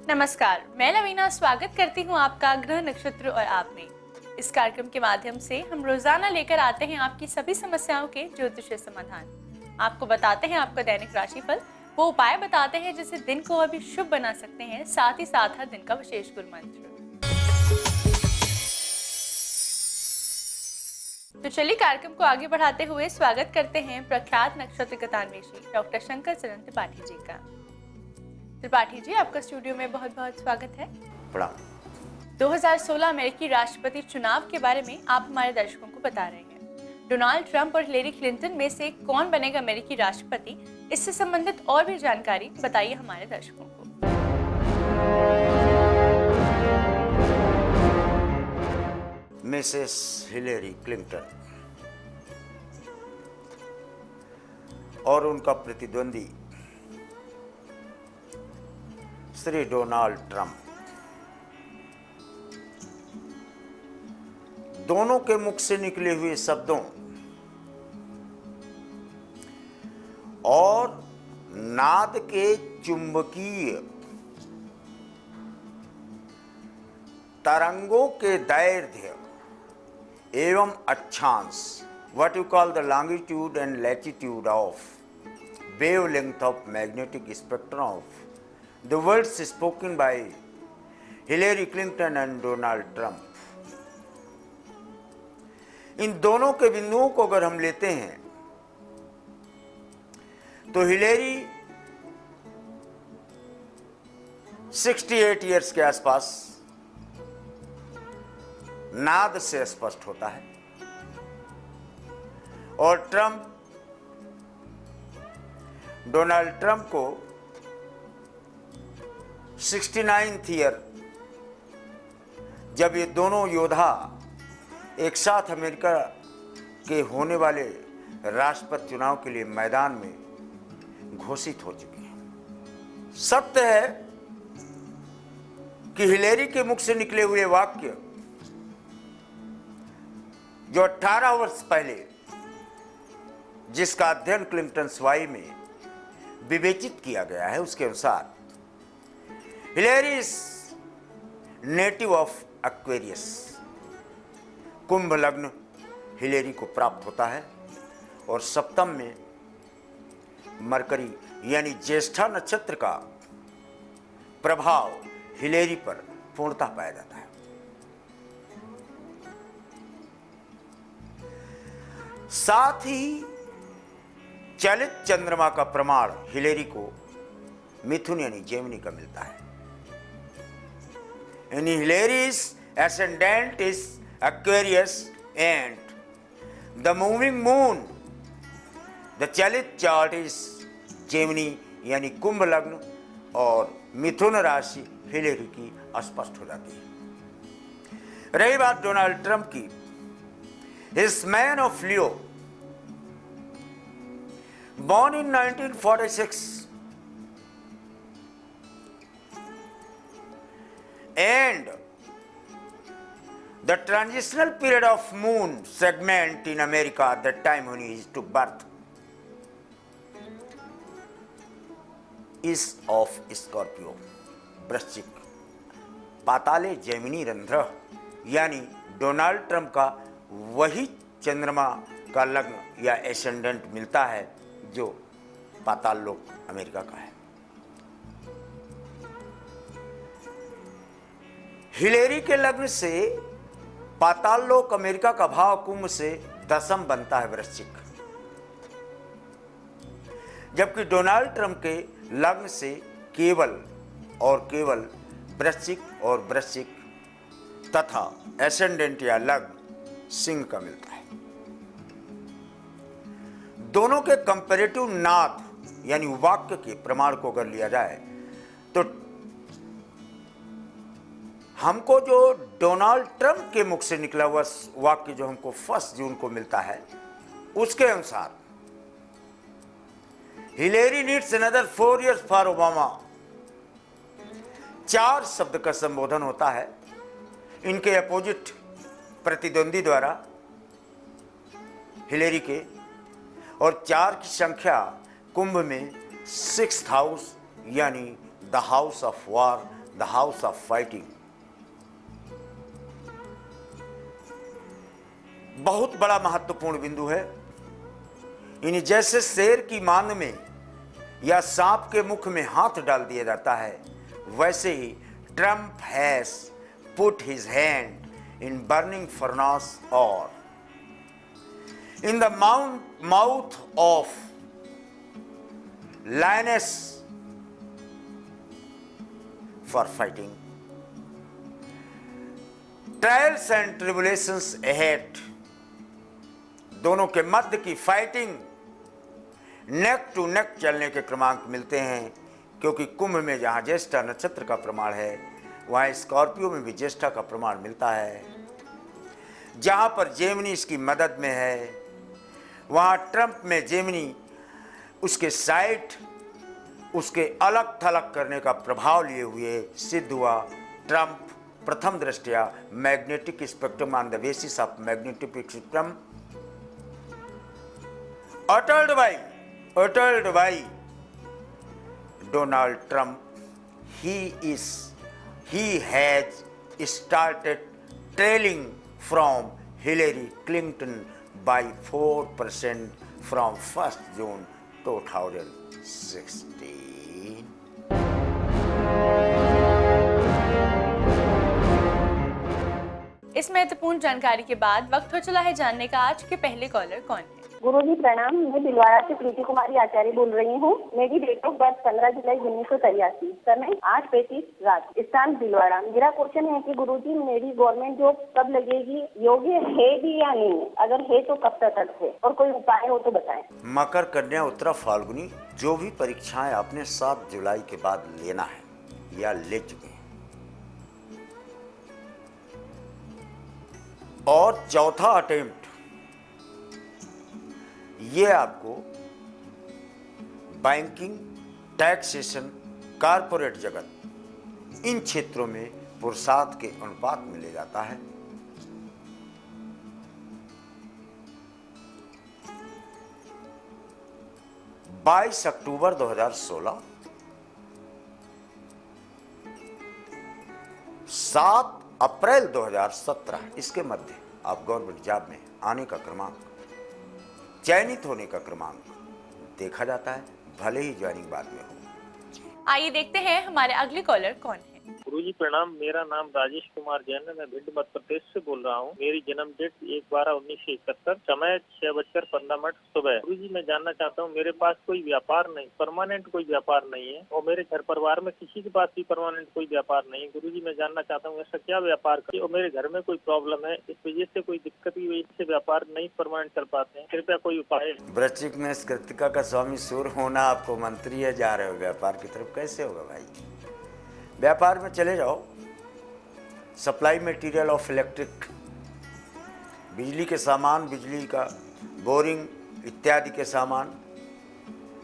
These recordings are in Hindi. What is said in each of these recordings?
नमस्कार, मैं नवीना स्वागत करती हूँ आपका ग्रह नक्षत्र और आप में। इस कार्यक्रम के माध्यम से हम रोजाना लेकर आते हैं आपकी सभी समस्याओं के ज्योतिषीय समाधान। आपको बताते हैं आपका दैनिक राशिफल, वो उपाय बताते हैं जिससे दिन को और भी शुभ बना सकते हैं, साथ ही साथ हर दिन का विशेष गुरु मंत्र। तो चलिए कार्यक्रम को आगे बढ़ाते हुए स्वागत करते हैं प्रख्यात नक्षत्र कथान्वेषी डॉक्टर शंकर चरण त्रिपाठी जी का। त्रिपाठी जी, आपका स्टूडियो में बहुत बहुत स्वागत है। प्रणाम। 2016 अमेरिकी राष्ट्रपति चुनाव के बारे में आप हमारे दर्शकों को बता रहे हैं। डोनाल्ड ट्रंप और हिलेरी क्लिंटन में से कौन बनेगा अमेरिकी राष्ट्रपति, इससे संबंधित और भी जानकारी बताइए हमारे दर्शकों को। मिसेस हिलेरी क्लिंटन और उनका प्रतिद्वंदी श्री डोनाल्ड ट्रंप, दोनों के मुख से निकले हुए शब्दों और नाद के चुंबकीय तरंगों के दैर्घ्य एवं अक्षांश, what you call the longitude and latitude of wavelength of magnetic spectrum of the words spoken by Hillary Clinton and Donald Trump, इन दोनों के बिंदुओं को अगर हम लेते हैं तो हिलेरी 68 इयर्स के आसपास नाद से स्पष्ट होता है और डोनाल्ड ट्रंप को 69th ईयर, जब ये दोनों योद्धा एक साथ अमेरिका के होने वाले राष्ट्रपति चुनाव के लिए मैदान में घोषित हो चुके हैं। सत्य है कि हिलेरी के मुख से निकले हुए वाक्य जो 18 वर्ष पहले जिसका अध्ययन क्लिंटन स्वाई में विवेचित किया गया है, उसके अनुसार Hillary is native of Aquarius, कुंभ लग्न हिलेरी को प्राप्त होता है और सप्तम में मरकरी यानी ज्येष्ठा नक्षत्र का प्रभाव हिलेरी पर पूर्णतः पाया जाता है। साथ ही चलित चंद्रमा का प्रमाण हिलेरी को मिथुन यानी जेमिनी का मिलता है। यानी हिलेरी's ascendant is Aquarius and the moving moon, the चलित चार्ट is जेमिनी यानी कुंभ लग्न और मिथुन राशि हिलेरी की स्पष्ट हो जाती है। रही बात डोनाल्ड ट्रंप की, his man of Leo, born in 1946 and the transitional period of moon segment in America at that time when he took birth is of Scorpio, वृश्चिक, पाताले जेमिनी रंध्र, यानी डोनाल्ड ट्रंप का वही चंद्रमा का लग्न या एसेंडेंट मिलता है जो पाताल लोक अमेरिका का है। हिलेरी के लग्न से पाताल लोक अमेरिका का भाव कुंभ से दशम बनता है वृश्चिक, जबकि डोनाल्ड ट्रंप के लग्न से केवल और केवल वृश्चिक और वृश्चिक तथा एसेंडेंट या लग्न सिंह का मिलता है। दोनों के कंपैरेटिव नाद यानी वाक्य के प्रमाण को अगर लिया जाए तो हमको जो डोनाल्ड ट्रंप के मुख से निकला हुआ वाक्य जो हमको 1 जून को मिलता है, उसके अनुसार Hillary needs another 4 years for Obama, 4 शब्द का संबोधन होता है इनके अपोजिट प्रतिद्वंदी द्वारा हिलेरी के, और 4 की संख्या कुंभ में 6th हाउस यानी the house of war, the house of fighting. बहुत बड़ा महत्वपूर्ण बिंदु है। इन जैसे शेर की मांद में या सांप के मुख में हाथ डाल दिया जाता है, वैसे ही Trump has put his hand in burning furnace और in the mouth of lioness for fighting. Trials and tribulations ahead, दोनों के मध्य की फाइटिंग, नेक टू नेक चलने के क्रमांक मिलते हैं, क्योंकि कुंभ में जहां ज्येष्ठा नक्षत्र का प्रमाण है, वहां स्कॉर्पियो में भी ज्येष्ठा का प्रमाण मिलता है। जहां पर जेमिनी इसकी मदद में है, वहां ट्रंप में जेमिनी उसके साइड, उसके अलग थलग करने का प्रभाव लिए हुए सिद्ध हुआ। ट्रंप प्रथम दृष्टया magnetic spectrum on the basis of magnetic spectrum uttered by Donald Trump, he has started trailing from Hillary Clinton by 4% from 1st June 2016. इस महत्वपूर्ण जानकारी के बाद वक्त हो चला है जानने का आज के पहले कॉलर कौन है। गुरुजी प्रणाम, मैं भिलवाड़ा से प्रीति कुमारी आचार्य बोल रही हूँ। मेरी डेट ऑफ बर्थ 15 जुलाई 1983, समय 8:35 रात, स्थान भिलवाड़ा। मेरा क्वेश्चन है कि गुरुजी मेरी गवर्नमेंट जॉब कब लगेगी, योग्य है भी या नहीं, अगर है तो कब तक है, और कोई उपाय हो तो बताएं। मकर, कन्या, उत्तरा, फाल्गुनी, जो भी परीक्षाएं आपने 7 जुलाई के बाद लेना है या ले चुके हैं, और चौथा अटेम्प्ट ये आपको बैंकिंग, टैक्सेशन, कारपोरेट जगत, इन क्षेत्रों में पुरुषार्थ के अनुपात में ले जाता है। बाईस अक्टूबर 2016, 7 अप्रैल 2017, इसके मध्य आप गवर्नमेंट जॉब में आने का क्रमांक, चयनित होने का क्रमांक देखा जाता है, भले ही ज्वाइनिंग बाद में हो। आइए देखते हैं हमारे अगले कॉलर कौन है। गुरुजी प्रणाम, मेरा नाम राजेश कुमार जैन है। मैं भिंड मध्य प्रदेश से बोल रहा हूँ। मेरी जन्म डेट 1/12/1971, समय 6:15 सुबह। गुरुजी मैं जानना चाहता हूँ, मेरे पास कोई व्यापार नहीं, परमानेंट कोई व्यापार नहीं है, और मेरे घर परिवार में किसी के पास भी परमानेंट कोई व्यापार नहीं है। गुरुजी मैं जानना चाहता हूँ ऐसा क्या व्यापार करें, और मेरे घर में कोई प्रॉब्लम है, इस वजह से कोई दिक्कत की वजह से व्यापार नहीं परमानेंट चल पाते हैं, कृपया कोई उपाय। वृश्चिक में कृतिका का स्वामी सूर्य होना, आपको मंत्री है, जा रहे हो व्यापार की तरफ, कैसे होगा भाई। व्यापार में चले जाओ, सप्लाई मटेरियल ऑफ इलेक्ट्रिक, बिजली के सामान, बिजली का बोरिंग इत्यादि के सामान,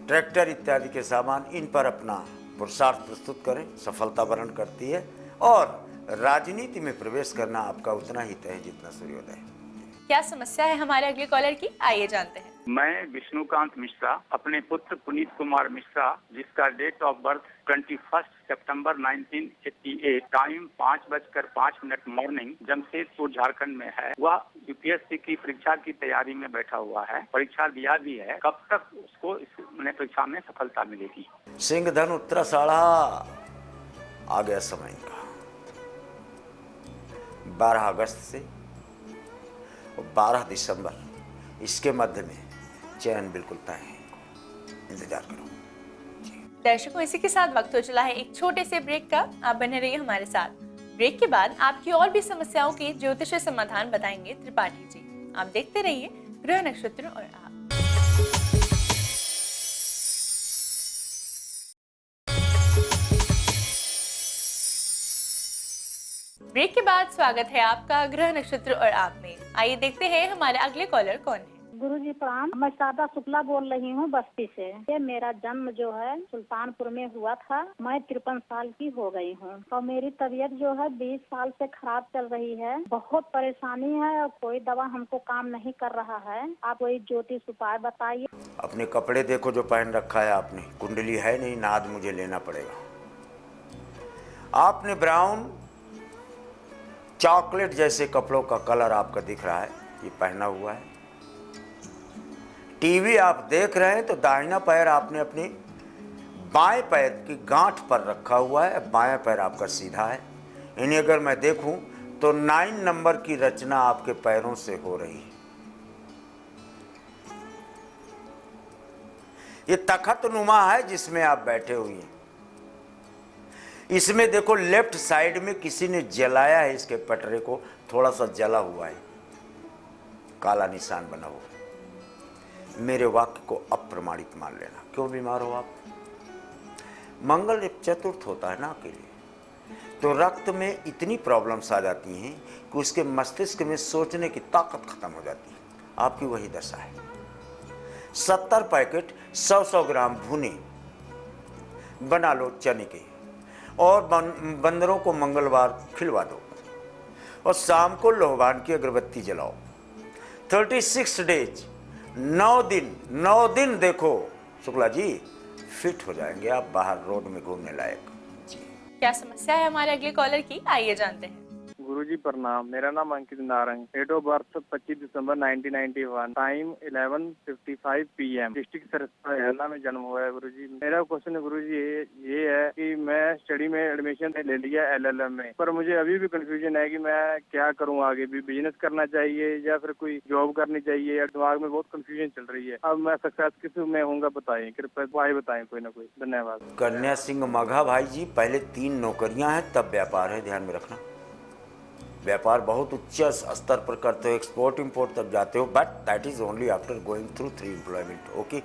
ट्रैक्टर इत्यादि के सामान, इन पर अपना पुरुषार्थ प्रस्तुत करें, सफलता वर्ण करती है। और राजनीति में प्रवेश करना आपका उतना ही तय है जितना सूर्योदय। क्या समस्या है हमारे अगले कॉलर की, आइए जानते हैं। मैं विष्णुकांत मिश्रा, अपने पुत्र पुनीत कुमार मिश्रा, जिसका डेट ऑफ बर्थ 21 सितंबर 1988, टाइम 5:05 मॉर्निंग, जमशेदपुर झारखंड में है। वह यूपीएससी की परीक्षा की तैयारी में बैठा हुआ है, परीक्षा दिया भी है। कब तक उसको इस परीक्षा में सफलता मिलेगी। सिंह धन उत्तराषाढ़ा आ गया समय का, 12 अगस्त से 12 दिसंबर, इसके मध्य में चयन बिल्कुल तय है, इंतजार करो। दर्शकों, इसी के साथ वक्त हो चला है एक छोटे से ब्रेक का। आप बने रहिए हमारे साथ। ब्रेक के बाद आपकी और भी समस्याओं के ज्योतिषीय समाधान बताएंगे त्रिपाठी जी। आप देखते रहिए ग्रह नक्षत्र और आप। ब्रेक के बाद स्वागत है आपका ग्रह नक्षत्र और आप में। आइए देखते हैं हमारे अगले कॉलर कौन है। गुरुजी प्रणाम, मैं शारदा शुक्ला बोल रही हूँ बस्ती से। ये मेरा जन्म जो है सुल्तानपुर में हुआ था। मैं 53 साल की हो गई हूँ, और मेरी तबीयत जो है 20 साल से खराब चल रही है। बहुत परेशानी है, और कोई दवा हमको काम नहीं कर रहा है। आप कोई ज्योतिष उपाय बताइए। अपने कपड़े देखो जो पहन रखा है आपने, कुंडली है नहीं, नाद मुझे लेना पड़ेगा। आपने ब्राउन चॉकलेट जैसे कपड़ों का कलर आपका दिख रहा है, ये पहना हुआ है। टीवी आप देख रहे हैं तो दाहिना पैर आपने अपने बाएं पैर की गांठ पर रखा हुआ है, बायां पैर आपका सीधा है। इन्हें अगर मैं देखूं तो 9 नंबर की रचना आपके पैरों से हो रही है। ये तखत नुमा है जिसमें आप बैठे हुए हैं। इसमें देखो लेफ्ट साइड में किसी ने जलाया है, इसके पटरे को थोड़ा सा जला हुआ है, काला निशान बना हुआ है। मेरे वाक्य को अप्रमाणित मान लेना। क्यों बीमार हो आप? मंगल एक चतुर्थ होता है ना के लिए, तो रक्त में इतनी प्रॉब्लम्स आ जाती हैं कि उसके मस्तिष्क में सोचने की ताकत खत्म हो जाती है। आपकी वही दशा है। 70 पैकेट 100-100 ग्राम भुने बना लो चने के और बंदरों को मंगलवार खिलवा दो और शाम को लोहवान की अगरबत्ती जलाओ। 36 डेज, 9 दिन देखो शुक्ला जी, फिट हो जाएंगे आप, बाहर रोड में घूमने लायक। जी, क्या समस्या है हमारे अगले कॉलर की, आइए जानते हैं। गुरुजी प्रणाम, मेरा नाम Ankit Narang, date of birth 25 दिसंबर 1991, time 11:55 PM, district Saraswati Haryana में जन्म हुआ है। गुरुजी मेरा क्वेश्चन है गुरुजी ये है कि मैं स्टडी में एडमिशन ले लिया LLM में, पर मुझे अभी भी कंफ्यूजन है कि मैं क्या करूं आगे, भी बिजनेस करना चाहिए या फिर कोई जॉब करनी चाहिए, या दिमाग में बहुत कंफ्यूजन चल रही है। अब मैं सक्सेस किस में होऊंगा बताएं, कृपया उपाय बताएं कोई ना कोई। धन्यवाद। कन्या सिंह मघा भाई जी, पहले 3 नौकरियां हैं तब व्यापार है, ध्यान में रखना। व्यापार बहुत उच्च स्तर पर करते हो, एक्सपोर्ट इंपोर्ट तक जाते हो, but that is only after going through 3 employment, okay,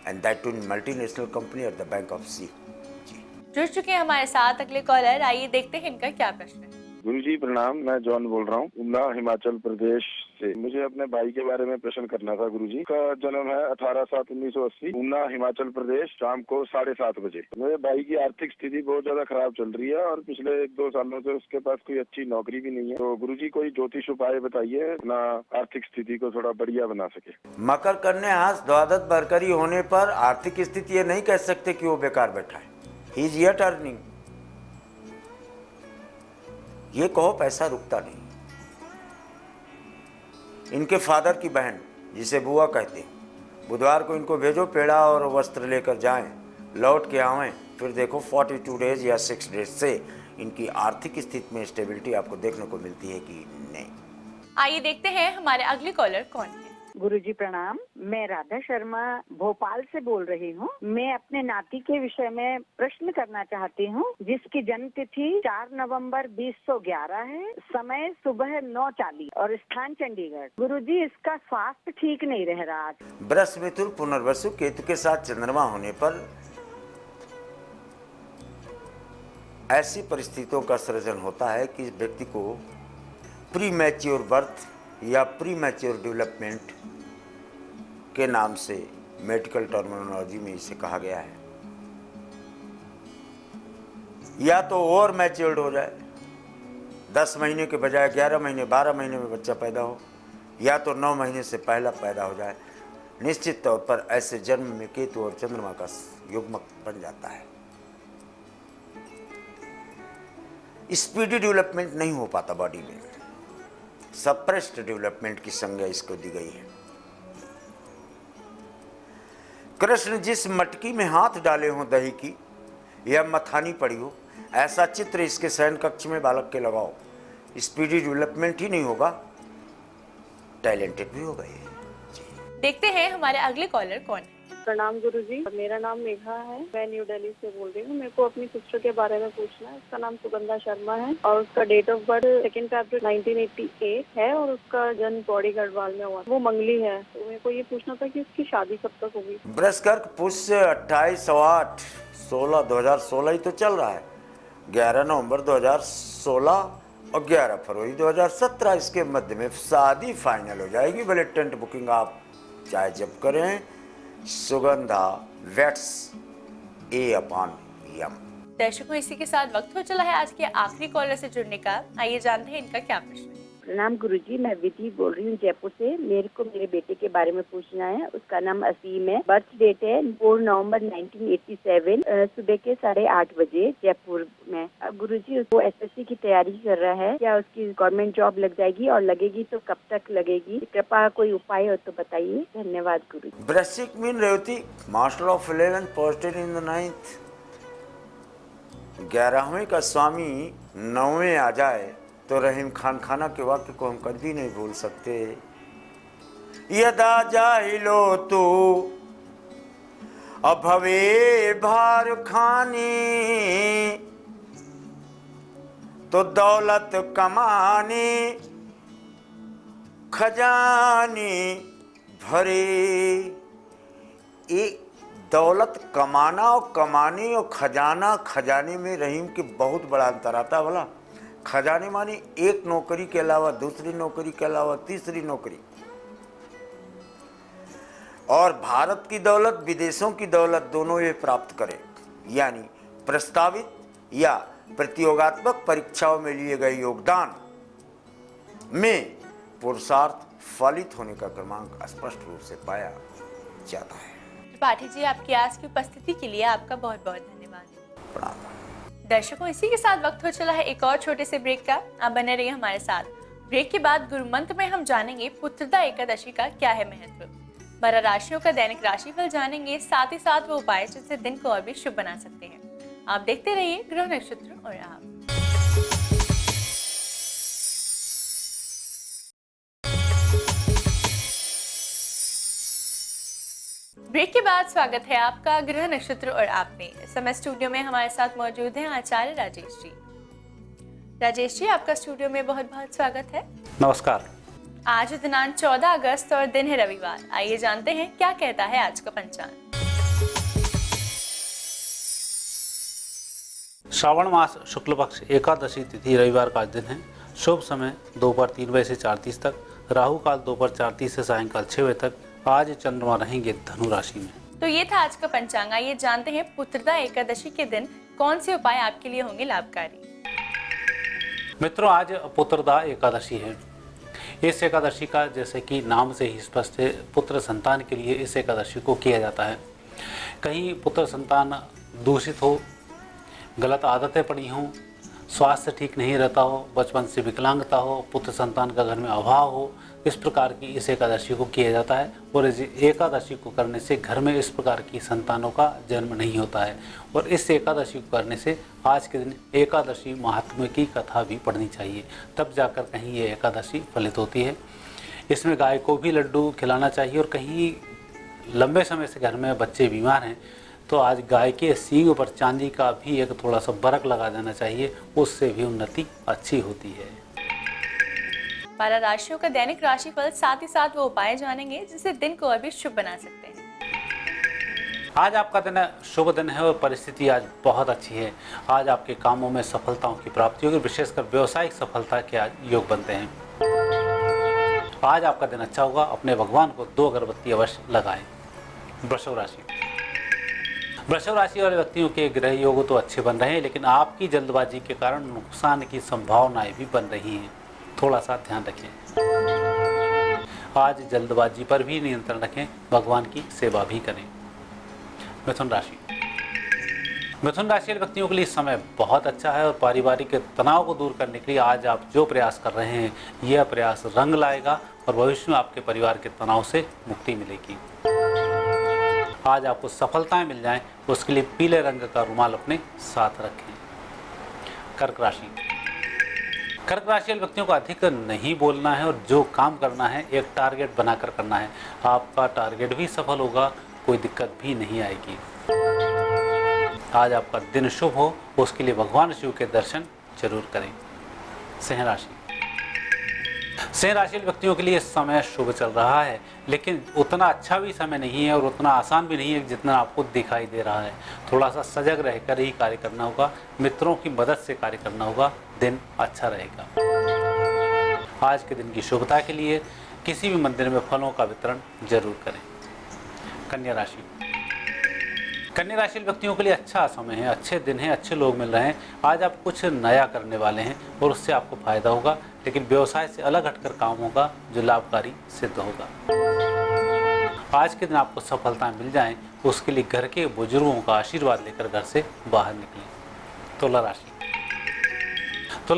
and that too in multinational company at the bank of sea. जुड़ चुके हैं हमारे साथ अगले कॉलर, आइए देखते हैं इनका क्या प्रश्न है। गुरुजी प्रणाम, मैं जॉन बोल रहा हूँ, उन्नाव हिमाचल प्रदेश से। मुझे अपने भाई के बारे में प्रश्न करना था गुरुजी। का जन्म है 18/7/1980, उन्नाव हिमाचल प्रदेश, शाम को 7:30 बजे। मेरे भाई की आर्थिक स्थिति बहुत ज्यादा खराब चल रही है और पिछले 1-2 सालों से उसके पास कोई अच्छी नौकरी भी नहीं है। तो गुरुजी कोई ज्योतिष उपाय बताइए अपना आर्थिक स्थिति को थोड़ा बढ़िया बना सके। मकर कन्या द्वादश बरकरी होने पर आर्थिक स्थिति ये नहीं कह सकते कि वो बेकार बैठा है, ही इज येट अर्निंग। ये कहो पैसा रुकता नहीं। इनके फादर की बहन जिसे बुआ कहते हैं, बुधवार को इनको भेजो, पेड़ा और वस्त्र लेकर जाएं, लौट के आवें, फिर देखो 42 डेज या 6 डेज से इनकी आर्थिक स्थिति में स्टेबिलिटी आपको देखने को मिलती है कि नहीं। आइए देखते हैं हमारे अगले कॉलर कौन है। गुरुजी प्रणाम, मैं राधा शर्मा भोपाल से बोल रही हूँ। मैं अपने नाती के विषय में प्रश्न करना चाहती हूँ, जिसकी जन्म तिथि 4 नवंबर 2011 है, समय सुबह 9:40 और स्थान चंडीगढ़। गुरुजी इसका स्वास्थ्य ठीक नहीं रह रहा। वृष मिथुन पुनर्वसु केतु के साथ चंद्रमा होने पर ऐसी परिस्थितियों का सृजन होता है कि व्यक्ति को प्री मैच्योर बर्थ या प्री मैच्योर डेवलपमेंट के नाम से मेडिकल टर्मिनोलॉजी में इसे कहा गया है। या तो ओवर मैच्योर्ड हो जाए, 10 महीने के बजाय 11 महीने 12 महीने में बच्चा पैदा हो, या तो 9 महीने से पहला पैदा हो जाए। निश्चित तौर पर ऐसे जन्म में केतु और चंद्रमा का युग्मक बन जाता है। स्पीडी डेवलपमेंट नहीं हो पाता बॉडी में, सप्रेस्ड डेवलपमेंट की संज्ञा इसको दी गई है। कृष्ण जिस मटकी में हाथ डाले हों दही की या मथानी पड़ी हो, ऐसा चित्र इसके शयन कक्ष में बालक के लगाओ। स्पीडी डेवलपमेंट ही नहीं होगा, टैलेंटेड भी हो गए। देखते हैं हमारे अगले कॉलर कौन है। प्रणाम गुरुजी, मेरा नाम मेघा है, मैं न्यू दिल्ली से बोल रही हूँ। मेरे को अपनी सिस्टर के बारे में पूछना है। उसका नाम सुगंधा शर्मा है और उसका डेट ऑफ बर्थ 2 फरवरी 1988 है और उसका जन्म पौड़ी गढ़वाल में हुआ। वो मंगली है, तो मेरे को ये पूछना था कि उसकी शादी कब तक होगी। बृहस्पति पुष्य 28/8/2016 ही तो चल रहा है। 11 नवंबर 2016 और 11 फरवरी 2017 इसके मध्य में शादी फाइनल हो जाएगी। भले टेंट बुकिंग आप चाहे जब करें। Sugandha weds A/M। दर्शकों, इसी के साथ वक्त हो चला है आज के आखिरी कॉलर से जुड़ने का। आइए जानते हैं इनका क्या प्रश्न है। प्रणाम गुरुजी, मैं विधि बोल रही हूँ जयपुर से। मेरे को मेरे बेटे के बारे में पूछना है। उसका नाम असीम है। बर्थ डेट है 4 नवंबर 1987, सुबह के 8:30 बजे जयपुर में। अब गुरुजी उसको एसएससी की तैयारी कर रहा है। क्या उसकी गवर्नमेंट जॉब लग जाएगी और लगेगी तो कब तक लगेगी? कृपा कोई उपाय हो तो बताइए। धन्यवाद गुरुजी। वृश्चिक मीन रेवती, master of 11 posted in the 9th। 11वें का स्वामी 9वें आ जाए तो रहीम खान खाना के वाक्य को हम कभी नहीं भूल सकते। यदा जाहिलो तू अभवे भार खानी, तो दौलत कमानी खजानी भरे। एक दौलत कमाना और कमाने और खजाना खजाने में रहीम के बहुत बड़ा अंतर आता है। बोला खजाने मानी एक नौकरी के अलावा दूसरी नौकरी के अलावा तीसरी नौकरी, और भारत की दौलत विदेशों की दौलत दोनों ये प्राप्त करे, यानी प्रस्तावित या प्रतियोगात्मक परीक्षाओं में लिए गए योगदान में पुरुषार्थ फलित होने का क्रमांक स्पष्ट रूप से पाया जाता है। त्रिपाठी जी, आपकी आज की उपस्थिति के लिए आपका बहुत बहुत धन्यवाद। प्रणाम। दर्शकों, इसी के साथ वक्त हो चला है एक और छोटे से ब्रेक का। आप बने रहिए हमारे साथ। ब्रेक के बाद गुरु मंत्र में हम जानेंगे पुत्रदा एकादशी का क्या है महत्व, 12 राशियों का दैनिक राशिफल जानेंगे, साथ ही साथ वो उपाय जिससे दिन को और भी शुभ बना सकते हैं। आप देखते रहिए ग्रह नक्षत्र और आप। ब्रेक के बाद स्वागत है आपका ग्रह नक्षत्र और आप में। इस समय स्टूडियो में हमारे साथ मौजूद हैं आचार्य राजेश जी। राजेश जी, आपका स्टूडियो में बहुत बहुत स्वागत है। नमस्कार। आज दिनांक 14 अगस्त और दिन है रविवार। आइए जानते हैं क्या कहता है आज का पंचांग। श्रावण मास शुक्ल पक्ष एकादशी तिथि रविवार का दिन है। शुभ समय दोपहर 3 बजे से 4:30 तक, राहु काल दोपहर 4:30 से सायंकाल 6 बजे तक। आज चंद्रमा रहेंगे धनु राशि में। तो ये था आज का पंचांग। आइए जानते हैं पुत्रदा एकादशी के दिन कौन से उपाय आपके लिए होंगे लाभकारी। मित्रों, आज पुत्रदा एकादशी है। इस एकादशी का जैसे कि नाम से ही स्पष्ट है, पुत्र संतान के लिए इस एकादशी को किया जाता है। कहीं पुत्र संतान दूषित हो, गलत आदतें पड़ी हों, स्वास्थ्य ठीक नहीं रहता हो, बचपन से विकलांगता हो, पुत्र संतान का घर में अभाव हो, इस प्रकार की इस एकादशी को किया जाता है। और इस एकादशी को करने से घर में इस प्रकार की संतानों का जन्म नहीं होता है। और इस एकादशी को करने से आज के दिन एकादशी महात्म्य की कथा भी पढ़नी चाहिए, तब जाकर कहीं ये एकादशी फलित होती है। इसमें गाय को भी लड्डू खिलाना चाहिए। और कहीं लंबे समय से घर में बच्चे बीमार हैं तो आज गाय के सींग पर चांदी का भी एक थोड़ा सा बरक लगा देना चाहिए, उससे भी उन्नति अच्छी होती है। 12 राशियों का दैनिक राशिफल, साथ ही साथ वो उपाय जानेंगे जिससे दिन को और भी शुभ बना सकते हैं। आज आपका दिन शुभ दिन है और परिस्थिति आज बहुत अच्छी है। आज आपके कामों में सफलताओं की प्राप्ति होगी, विशेषकर व्यवसायिक सफलता के आज योग बनते हैं। आज आपका दिन अच्छा होगा। अपने भगवान को 2 अगरबत्ती अवश्य लगाएं। वृषभ राशि। वृषभ राशि वाले व्यक्तियों के ग्रह योग तो अच्छे बन रहे हैं, लेकिन आपकी जल्दबाजी के कारण नुकसान की संभावनाएं भी बन रही हैं। थोड़ा सा ध्यान रखें। आज जल्दबाजी पर भी नियंत्रण रखें, भगवान की सेवा भी करें। मिथुन राशि। मिथुन राशि वाले व्यक्तियों के लिए समय बहुत अच्छा है और पारिवारिक तनाव को दूर करने के लिए आज आप जो प्रयास कर रहे हैं यह प्रयास रंग लाएगा और भविष्य में आपके परिवार के तनाव से मुक्ति मिलेगी। आज आपको सफलताएं मिल जाएं, उसके लिए पीले रंग का रुमाल अपने साथ रखें। कर्क राशि। कर्क राशि वाले व्यक्तियों को अधिक नहीं बोलना है और जो काम करना है एक टारगेट बनाकर करना है। आपका टारगेट भी सफल होगा, कोई दिक्कत भी नहीं आएगी। आज आपका दिन शुभ हो, उसके लिए भगवान शिव के दर्शन जरूर करें। सिंह राशि। सिंह राशि वाले व्यक्तियों के लिए समय शुभ चल रहा है, लेकिन उतना अच्छा भी समय नहीं है और उतना आसान भी नहीं है जितना आपको दिखाई दे रहा है। थोड़ा सा सजग रहकर ही कार्य करना होगा, मित्रों की मदद से कार्य करना होगा, दिन अच्छा रहेगा। आज के दिन की शुभता के लिए किसी भी मंदिर में फलों का वितरण जरूर करें। कन्या राशि। कन्या राशि व्यक्तियों के लिए अच्छा समय है, अच्छे दिन हैं, अच्छे लोग मिल रहे हैं। आज आप कुछ नया करने वाले हैं और उससे आपको फायदा होगा, लेकिन व्यवसाय से अलग हटकर काम होगा जो लाभकारी सिद्ध होगा। आज के दिन आपको सफलता मिल जाए तो उसके लिए घर के बुजुर्गों का आशीर्वाद लेकर घर से बाहर निकलें। तुला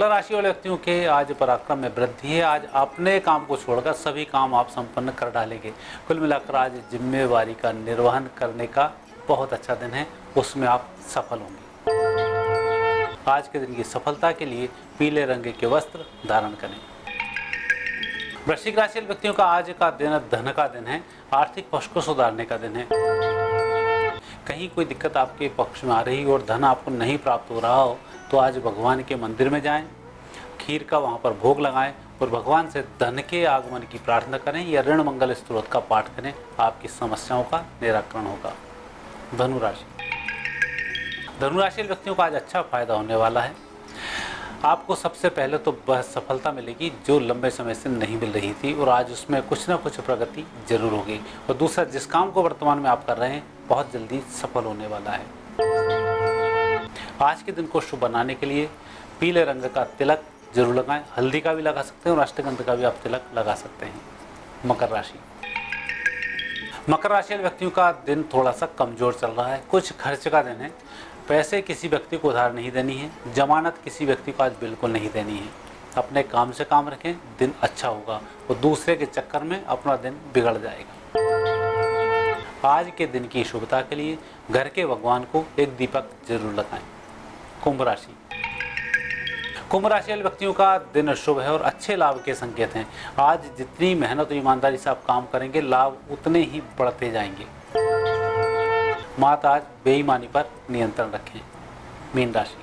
राशि वाले व्यक्तियों के आज पराक्रम में वृद्धि है। आज अपने काम को छोड़कर सभी काम आप संपन्न कर डालेंगे। कुल मिलाकर आज जिम्मेवारी का निर्वहन करने का बहुत अच्छा दिन है, उसमें आप सफल होंगे। आज के दिन की सफलता के लिए पीले रंग के वस्त्र धारण करें। वृश्चिक राशि वाले व्यक्तियों का आज का दिन धन का दिन है, आर्थिक पक्ष को सुधारने का दिन है। कहीं कोई दिक्कत आपके पक्ष में आ रही हो और धन आपको नहीं प्राप्त हो रहा हो तो आज भगवान के मंदिर में जाएं, खीर का वहां पर भोग लगाएं और भगवान से धन के आगमन की प्रार्थना करें या ऋण मंगल स्तोत्र का पाठ करें। आपकी समस्याओं का निराकरण होगा। धनुराशि वाले व्यक्तियों को आज अच्छा फायदा होने वाला है। आपको सबसे पहले तो वह सफलता मिलेगी जो लंबे समय से नहीं मिल रही थी और आज उसमें कुछ ना कुछ प्रगति जरूर होगी। और दूसरा, जिस काम को वर्तमान में आप कर रहे हैं बहुत जल्दी सफल होने वाला है। आज के दिन को शुभ बनाने के लिए पीले रंग का तिलक जरूर लगाएं। हल्दी का भी लगा सकते हैं और अष्टगंध का भी आप तिलक लगा सकते हैं। मकर राशि वाले व्यक्तियों का दिन थोड़ा सा कमजोर चल रहा है। कुछ खर्च का दिन है। पैसे किसी व्यक्ति को उधार नहीं देनी है। जमानत किसी व्यक्ति को आज बिल्कुल नहीं देनी है। अपने काम से काम रखें, दिन अच्छा होगा और दूसरे के चक्कर में अपना दिन बिगड़ जाएगा। आज के दिन की शुभता के लिए घर के भगवान को एक दीपक जरूर लगाएं। कुंभ राशि वाले व्यक्तियों का दिन शुभ है और अच्छे लाभ के संकेत हैं। आज जितनी मेहनत और ईमानदारी से आप काम करेंगे लाभ उतने ही बढ़ते जाएंगे। मात आज बेईमानी पर नियंत्रण रखें। मीन राशि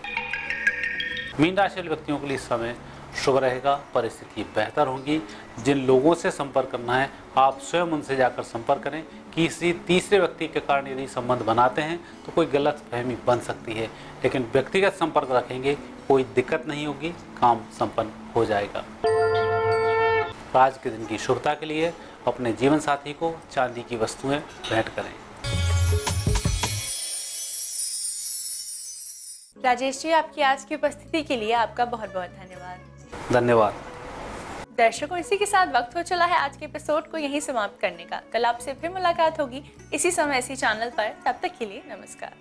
वाले व्यक्तियों के लिए समय शुभ रहेगा, परिस्थिति बेहतर होंगी। जिन लोगों से संपर्क करना है आप स्वयं उनसे जाकर संपर्क करें। किसी तीसरे व्यक्ति के कारण यदि संबंध बनाते हैं तो कोई गलत फहमी बन सकती है, लेकिन व्यक्तिगत संपर्क रखेंगे कोई दिक्कत नहीं होगी, काम संपन्न हो जाएगा। आज के दिन की शुभता के लिए अपने जीवन साथी को चांदी की वस्तुएं भेंट करें। राजेश जी, आपकी आज की उपस्थिति के लिए आपका बहुत बहुत धन्यवाद। दर्शकों, इसी के साथ वक्त हो चला है आज के एपिसोड को यहीं समाप्त करने का। कल आपसे फिर मुलाकात होगी इसी समय इसी चैनल पर। तब तक के लिए नमस्कार।